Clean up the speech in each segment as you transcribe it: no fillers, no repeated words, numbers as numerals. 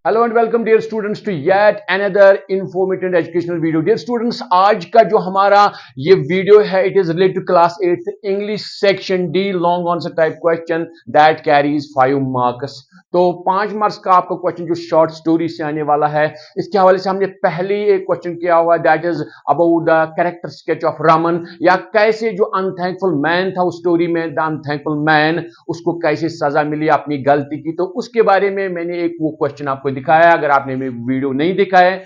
Hello and welcome dear students to yet another informative educational video. Dear students, आज का जो हमारा ये वीडियो है it is related to class 8 English section D long answer type question that carries 5 marks. तो 5 marks का आपका question जो शॉर्ट स्टोरी से आने वाला है, इसके हवाले से हमने पहले एक क्वेश्चन किया हुआ है that is about the character sketch of Raman, या कैसे जो अनथैंकफुल मैन था उस स्टोरी में, द अनथैंकफुल मैन, उसको कैसे सजा मिली अपनी गलती की। तो उसके बारे में मैंने एक वो क्वेश्चन आपको दिखाया। अगर आपने वीडियो नहीं देखा है,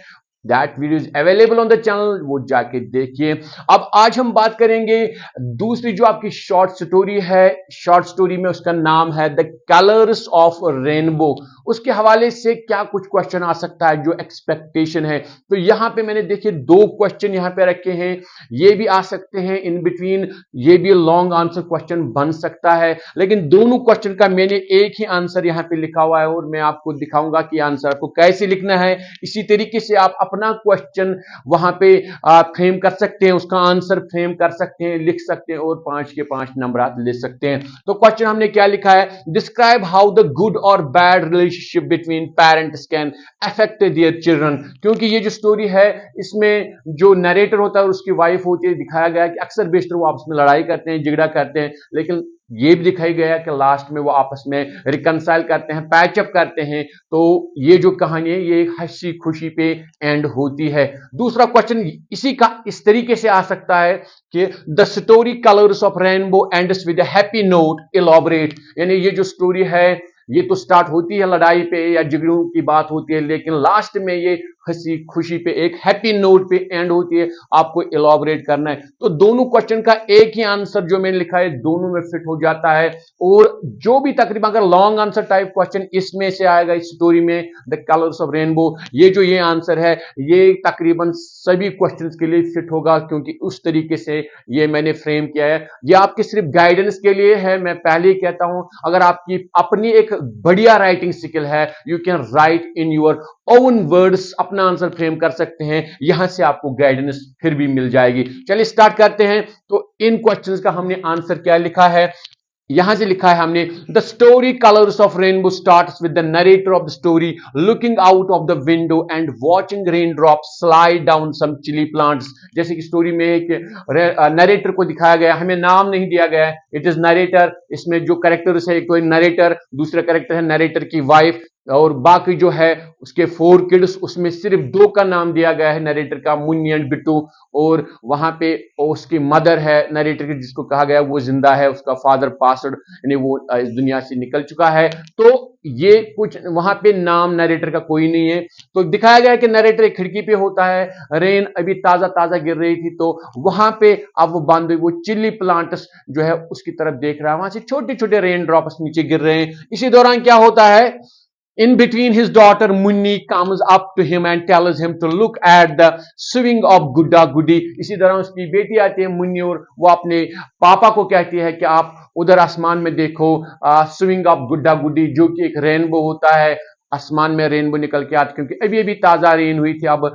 that video is available on the channel, वो जाके देखिए। अब आज हम बात करेंगे दूसरी जो आपकी शॉर्ट स्टोरी है। शॉर्ट स्टोरी में उसका नाम है द कलर्स ऑफ रेनबो। उसके हवाले से क्या कुछ क्वेश्चन आ सकता है, जो एक्सपेक्टेशन है। तो यहां पे मैंने देखिए 2 क्वेश्चन यहां पे रखे हैं, ये भी आ सकते हैं इन बिटवीन, ये भी लॉन्ग आंसर क्वेश्चन बन सकता है, लेकिन दोनों क्वेश्चन का मैंने एक ही आंसर यहां पे लिखा हुआ है और मैं आपको दिखाऊंगा कि आंसर आपको कैसे लिखना है। इसी तरीके से आप अपना क्वेश्चन वहां पे फ्रेम कर सकते हैं, उसका आंसर फ्रेम कर सकते हैं, लिख सकते हैं और 5 के 5 नंबर आप ले सकते हैं। तो क्वेश्चन हमने क्या लिखा है, डिस्क्राइब हाउ द गुड और bad relationship between parents can affect their children. क्योंकि ये जो स्टोरी है इसमें जो नरेटर होता है और उसकी वाइफ होती है, दिखाया गया कि अक्सर बेशतर वो आपस में लड़ाई करते हैं, झगड़ा करते हैं, लेकिन ये भी दिखाई गया कि लास्ट में वो आपस में रिकंसाइल करते हैं, पैचअप करते हैं। तो ये जो कहानी है ये एक हंसी खुशी पे एंड होती है। दूसरा क्वेश्चन इसी का इस तरीके से आ सकता है कि the story colours of rainbow ends with a happy note, elaborate. यानी ये जो स्टोरी है ये तो स्टार्ट होती है लड़ाई पे या झगड़ों की बात होती है, लेकिन लास्ट में ये हंसी खुशी पे एक हैप्पी नोट पे एंड होती है। आपको इलॉबरेट करना है। तो दोनों क्वेश्चन का एक ही आंसर जो मैंने लिखा है दोनों में फिट हो जाता है। और जो भी तकरीबन अगर लॉन्ग आंसर टाइप क्वेश्चन इसमें से आएगा इस स्टोरी में द कलर्स ऑफ रेनबो, ये आंसर है ये तकरीबन सभी क्वेश्चंस के लिए फिट होगा, क्योंकि उस तरीके से ये मैंने फ्रेम किया है। ये आपकी सिर्फ गाइडेंस के लिए है। मैं पहले ही कहता हूं, अगर आपकी अपनी एक बढ़िया राइटिंग स्किल है, you can write in your own words, अपना आंसर फ्रेम कर सकते हैं। यहां से आपको गाइडेंस फिर भी मिल जाएगी। चलिए स्टार्ट करते हैं। तो इन क्वेश्चंस का हमने आंसर क्या लिखा है, यहां से लिखा है हमने the story colours of rainbow starts with the narrator of the story looking out of the window and watching rain drop slide down some chilli plants. जैसे कि स्टोरी में एक नरेटर को दिखाया गया, हमें नाम नहीं दिया गया है, इट इज नरेटर। इसमें जो कैरेक्टर्स है, कोई नरेटर, दूसरा कैरेक्टर है नरेटर की वाइफ, और बाकी जो है उसके 4 किड्स, उसमें सिर्फ 2 का नाम दिया गया है नरेटर का, मुन्नी एंड बिट्टू। और वहां पे उसकी मदर है नरेटर की जिसको कहा गया वो जिंदा है, उसका फादर पासड यानी वो इस दुनिया से निकल चुका है। तो ये कुछ वहां पे नाम नरेटर का कोई नहीं है। तो दिखाया गया कि नरेटर एक खिड़की पे होता है, रेन अभी ताजा ताजा गिर रही थी, तो वहां पे अब वो बंद हुई, वो चिल्ली प्लांट्स जो है उसकी तरफ देख रहा है, वहां से छोटे छोटे रेन ड्रॉप्स नीचे गिर रहे हैं। इसी दौरान क्या होता है, in between his daughter Munni comes up to him and tells him to look at the swing of Gudda Guddi। इसी दौरान उसकी बेटी आती है मुन्नी और वो अपने पापा को कहती है कि आप उधर आसमान में देखो, स्विंग ऑफ गुड्डा गुड्डी, जो कि एक रेनबो होता है। आसमान में रेनबो निकल के आती, क्योंकि अभी अभी ताजा रेन हुई थी, अब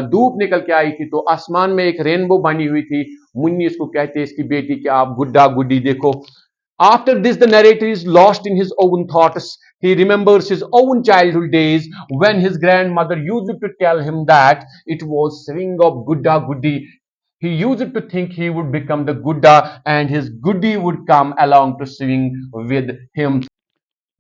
धूप निकल के आई थी, तो आसमान में एक रेनबो बनी हुई थी। मुन्नी इसको कहती है इसकी बेटी कि आप गुड्डा गुड्डी देखो। After this, the narrator is lost in his own thoughts. He remembers his own childhood days when his grandmother used to tell him that it was swing of Gudda Guddi. He used to think he would become the Gudda and his Goody would come along to swing with him.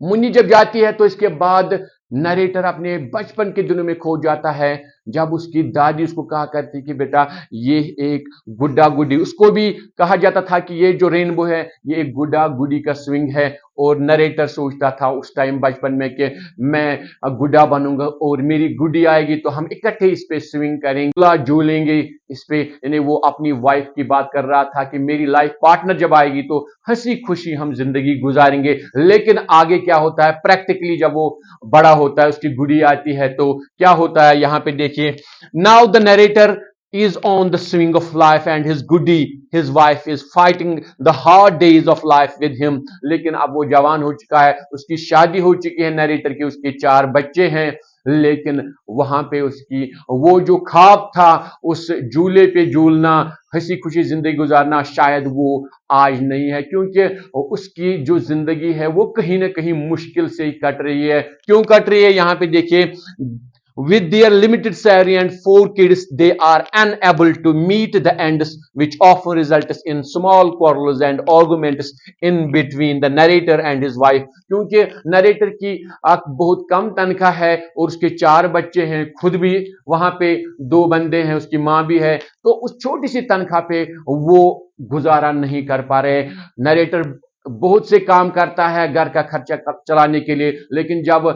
Munni जब जाती है तो इसके बाद narrator अपने बचपन के दिनों में खो जाता है, जब उसकी दादी उसको कहा करती कि बेटा ये एक गुड्डा गुड्डी, उसको भी कहा जाता था कि ये जो रेनबो है ये एक गुड्डा गुड्डी का स्विंग है। और नरेटर सोचता था उस टाइम बचपन में कि मैं गुड्डा बनूंगा और मेरी गुड्डी आएगी तो हम इकट्ठे इस पे स्विंग करेंगे, झूलेंगे इस पे। यानी वो अपनी वाइफ की बात कर रहा था कि मेरी लाइफ पार्टनर जब आएगी तो हंसी खुशी हम जिंदगी गुजारेंगे। लेकिन आगे क्या होता है, प्रैक्टिकली जब वो बड़ा होता है, उसकी गुड़ी आती है, तो क्या होता है यहां पे देखिए। Now the narrator is on the swing of life and his goody, his wife is fighting the hard days of life with him। लेकिन अब वो जवान हो चुका है, उसकी शादी हो चुकी है नरेटर की, उसके 4 बच्चे हैं, लेकिन वहां पे उसकी वो जो ख्वाब था उस झूले पे झूलना, हंसी खुशी जिंदगी गुजारना, शायद वो आज नहीं है, क्योंकि उसकी जो जिंदगी है वो कहीं ना कहीं मुश्किल से ही कट रही है। क्यों कट रही है, यहां पे देखिए, with their limited salary and 4 kids, they are unable to meet the ends, which often results in small quarrels and arguments in between the narrator and his wife. क्योंकि नरेटर की बहुत कम तनख्वाह है और उसके 4 बच्चे हैं, खुद भी वहां पे 2 बंदे हैं, उसकी मां भी है, तो उस छोटी सी तनख्वाह पे वो गुजारा नहीं कर पा रहे। नरेटर बहुत से काम करता है घर का खर्चा चलाने के लिए, लेकिन जब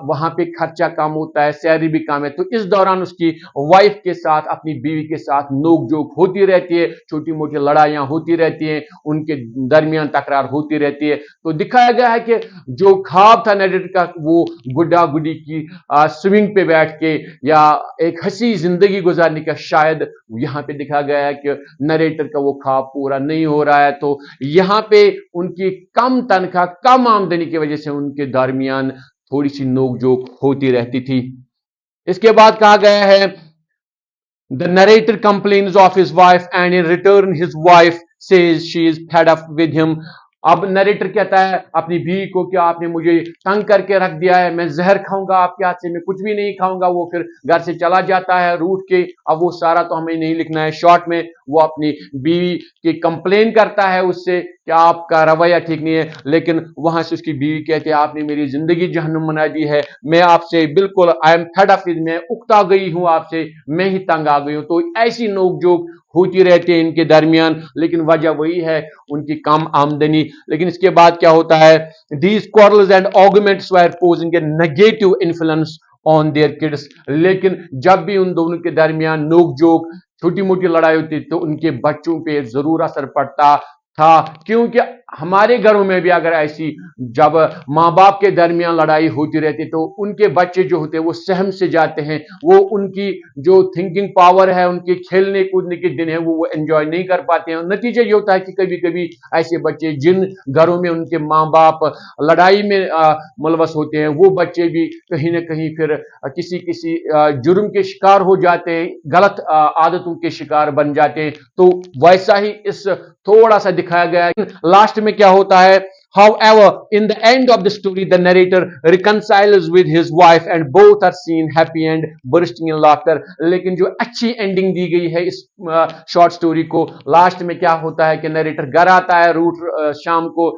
वहां पे खर्चा कम होता है, सैलरी भी कम है, तो इस दौरान उसकी वाइफ के साथ, अपनी बीवी के साथ नोकझोंक होती रहती है, छोटी मोटी लड़ाइयां होती रहती हैं, उनके दरमियान तकरार होती रहती है। तो दिखाया गया है कि जो ख्वाब था नरेटर का, वो गुड्डा गुड्डी की स्विंग पे बैठ के या एक हंसी जिंदगी गुजारने का, शायद यहां पे दिखा गया है कि नरेटर का वो ख्वाब पूरा नहीं हो रहा है। तो यहां पे उनकी कम तनख्वाह, कम आमदनी की वजह से उनके दरमियान थोड़ी सी नोकझोंक होती रहती थी। इसके बाद कहा गया है, the narrator complains of his wife and in return his wife says she is fed up with him. अब नरेटर कहता है अपनी बीवी को कि आपने मुझे तंग करके रख दिया है, मैं जहर खाऊंगा आपके हाथ से, मैं कुछ भी नहीं खाऊंगा। वो फिर घर से चला जाता है रूठ के। अब वो सारा तो हमें नहीं लिखना है, शॉर्ट में वो अपनी बीवी की कंप्लेन करता है उससे कि आपका रवैया ठीक नहीं है, लेकिन वहां से उसकी बीवी कहती है आपने मेरी जिंदगी जहन्नुम बना दी है, मैं आपसे बिल्कुल, आई एम फेड अप, मैं उकता गई हूं आपसे, मैं ही तंग आ गई हूं। तो ऐसी नोकझोंक होती रहती है इनके दरमियान, लेकिन वजह वही है, उनकी कम आमदनी। लेकिन इसके बाद क्या होता है, these quarrels and arguments were posing A negative influence on their kids. लेकिन जब भी उन दोनों के दरमियान नोकझोंक, छोटी मोटी लड़ाई होती, तो उनके बच्चों पे जरूर असर पड़ता था। क्योंकि हमारे घरों में भी अगर ऐसी जब मां बाप के दरमियान लड़ाई होती रहती, तो उनके बच्चे जो होते हैं वो सहम से जाते हैं, वो उनकी जो थिंकिंग पावर है, उनके खेलने कूदने के दिन है, वो एंजॉय नहीं कर पाते हैं। नतीजा ये होता है कि कभी कभी ऐसे बच्चे जिन घरों में उनके मां बाप लड़ाई में मुलवस होते हैं, वो बच्चे भी कहीं ना कहीं फिर किसी किसी जुर्म के शिकार हो जाते हैं, गलत आदतों के शिकार बन जाते हैं। तो वैसा ही इस थोड़ा सा दिखाया गया है। लास्ट में क्या होता है, however in the end of the story the narrator reconciles with his wife and both are seen happy and bursting in laughter। लेकिन जो अच्छी एंडिंग दी गई है इस शॉर्ट स्टोरी को, लास्ट में क्या होता है कि नरेटर घर आता है रूट शाम को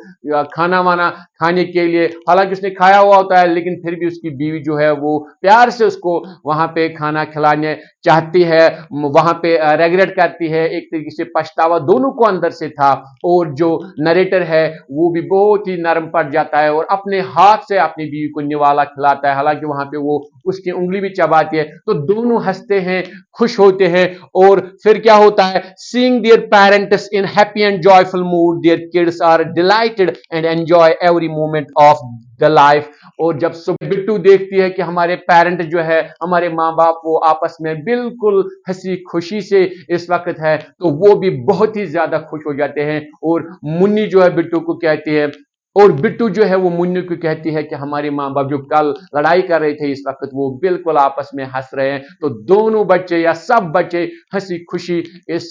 खाना वाना खाने के लिए, हालांकि उसने खाया हुआ होता है, लेकिन फिर भी उसकी बीवी जो है वो प्यार से उसको वहां पे खाना खिलाने चाहती है, वहां पे रेगरेट करती है, एक तरीके से पछतावा दोनों को अंदर से था। और जो नरेटर है वो भी बहुत ही नरम पड़ जाता है और अपने हाथ से अपनी बीवी को निवाला खिलाता है, हालांकि वहां पे वो उसकी उंगली भी चबाती है। तो दोनों हंसते हैं, खुश होते हैं। और फिर क्या होता है, seeing their parents in happy and joyful mood, their kids are delighted and enjoy every moment of the life. और जब सुबह बिट्टू देखती है कि हमारे पेरेंट जो है, हमारे माँ बाप, वो आपस में बिल्कुल हंसी खुशी से इस वक्त है, तो वो भी बहुत ही ज्यादा खुश हो जाते हैं। और मुन्नी जो है बिट्टू को कहती है, और बिट्टू जो है वो मुन्नी को कहती है कि हमारे माँ बाप जो कल लड़ाई कर रहे थे, इस वक्त वो बिल्कुल आपस में हंस रहे हैं। तो दोनों बच्चे या सब बच्चे हंसी खुशी इस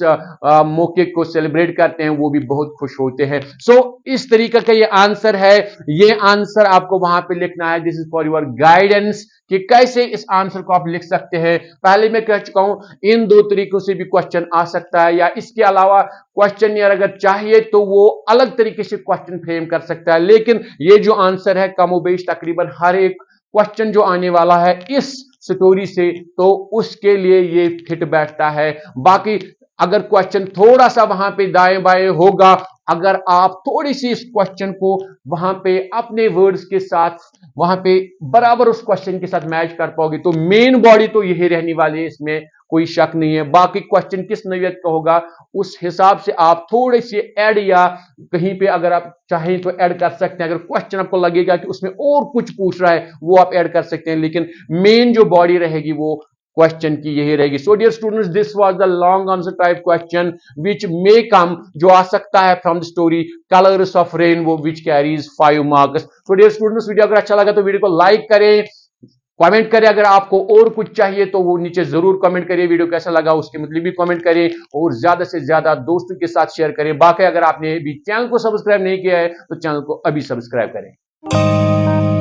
मौके को सेलिब्रेट करते हैं, वो भी बहुत खुश होते हैं। सो इस तरीके का ये आंसर है। ये आंसर आपको वहां पे लिखना है, this is for your guidance कि कैसे इस आंसर को आप लिख सकते हैं। पहले मैं कह चुका हूं, इन दो तरीकों से भी क्वेश्चन आ सकता है, या इसके अलावा क्वेश्चन यार अगर चाहिए तो वो अलग तरीके से क्वेश्चन फ्रेम कर सकता है। लेकिन ये जो आंसर है कमोबेश तकरीबन हर एक क्वेश्चन जो आने वाला है इस स्टोरी से, तो उसके लिए ये फिट बैठता है। बाकी अगर क्वेश्चन थोड़ा सा वहां पे दाएं बाएं होगा, अगर आप थोड़ी सी इस क्वेश्चन को वहां पे अपने वर्ड्स के साथ वहां पे बराबर उस क्वेश्चन के साथ मैच कर पाओगे, तो मेन बॉडी तो यही रहने वाली है, इसमें कोई शक नहीं है। बाकी क्वेश्चन किस नौयत का होगा उस हिसाब से आप थोड़े से ऐड या कहीं पे अगर आप चाहें तो ऐड कर सकते हैं। अगर क्वेश्चन आपको लगेगा कि उसमें और कुछ पूछ रहा है, वो आप ऐड कर सकते हैं, लेकिन मेन जो बॉडी रहेगी वो क्वेश्चन की यही रहेगी। So dear students, this was the long answer type question which may come, जो आ सकता है from the story colours of rainbow which carries 5 marks. So dear students, video अगर अच्छा लगा तो वीडियो को लाइक करें, कमेंट करें। अगर आपको और कुछ चाहिए तो वो नीचे जरूर कमेंट करिए। वीडियो कैसा लगा उसके मतलब भी कमेंट करें और ज्यादा से ज्यादा दोस्तों के साथ शेयर करें। बाकी अगर आपने अभी चैनल को सब्सक्राइब नहीं किया है तो चैनल को अभी सब्सक्राइब करें।